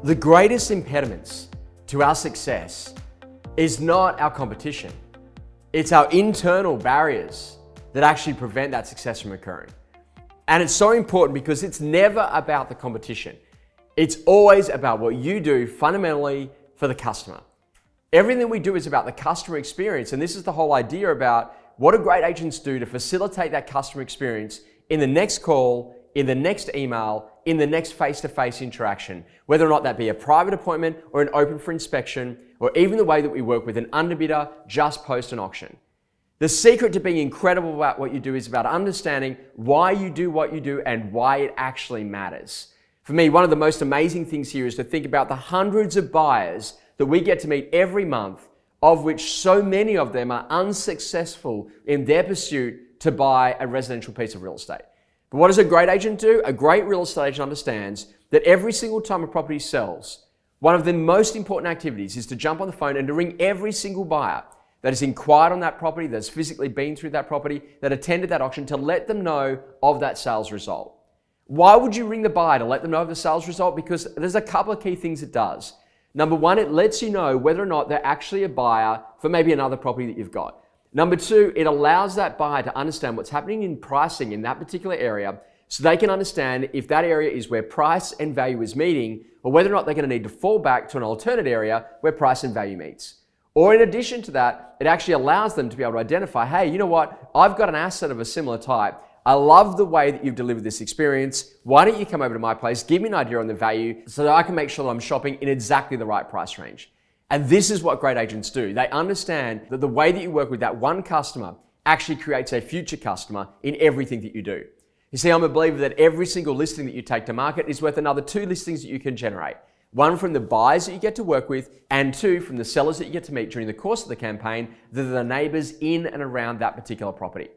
The greatest impediments to our success is not our competition. It's our internal barriers that actually prevent that success from occurring. And it's so important because it's never about the competition. It's always about what you do fundamentally for the customer. Everything we do is about the customer experience, and this is the whole idea about what do great agents do to facilitate that customer experience in the next call, in the next email, in the next face-to-face interaction, whether or not that be a private appointment or an open for inspection, or even the way that we work with an underbidder just post an auction. The secret to being incredible about what you do is about understanding why you do what you do and why it actually matters. For me, one of the most amazing things here is to think about the hundreds of buyers that we get to meet every month, of which so many of them are unsuccessful in their pursuit to buy a residential piece of real estate. But what does a great agent do? A great real estate agent understands that every single time a property sells, one of the most important activities is to jump on the phone and to ring every single buyer that has inquired on that property, that's physically been through that property, that attended that auction, to let them know of that sales result. Why would you ring the buyer to let them know of the sales result? Because there's a couple of key things it does. Number one, it lets you know whether or not they're actually a buyer for maybe another property that you've got. Number two, it allows that buyer to understand what's happening in pricing in that particular area so they can understand if that area is where price and value is meeting, or whether or not they're going to need to fall back to an alternate area where price and value meets. Or in addition to that, it actually allows them to be able to identify, hey, you know what? I've got an asset of a similar type. I love the way that you've delivered this experience. Why don't you come over to my place, give me an idea on the value so that I can make sure that I'm shopping in exactly the right price range. And this is what great agents do. They understand that the way that you work with that one customer actually creates a future customer in everything that you do. You see, I'm a believer that every single listing that you take to market is worth another 2 listings that you can generate. One from the buyers that you get to work with, and 2 from the sellers that you get to meet during the course of the campaign that are the neighbors in and around that particular property.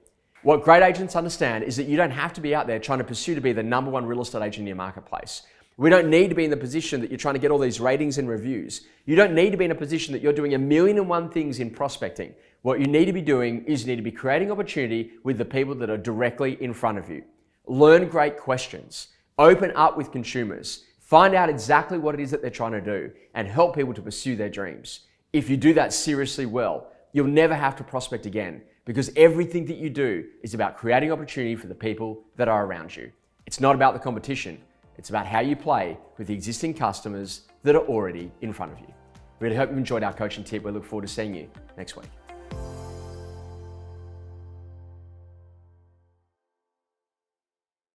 What great agents understand is that you don't have to be out there trying to pursue to be the number one real estate agent in your marketplace. We don't need to be in the position that you're trying to get all these ratings and reviews. You don't need to be in a position that you're doing 1,000,001 things in prospecting. What you need to be doing is you need to be creating opportunity with the people that are directly in front of you. Learn great questions. Open up with consumers. Find out exactly what it is that they're trying to do and help people to pursue their dreams. If you do that seriously well, you'll never have to prospect again, because everything that you do is about creating opportunity for the people that are around you. It's not about the competition. It's about how you play with the existing customers that are already in front of you. Really hope you've enjoyed our coaching tip. We look forward to seeing you next week.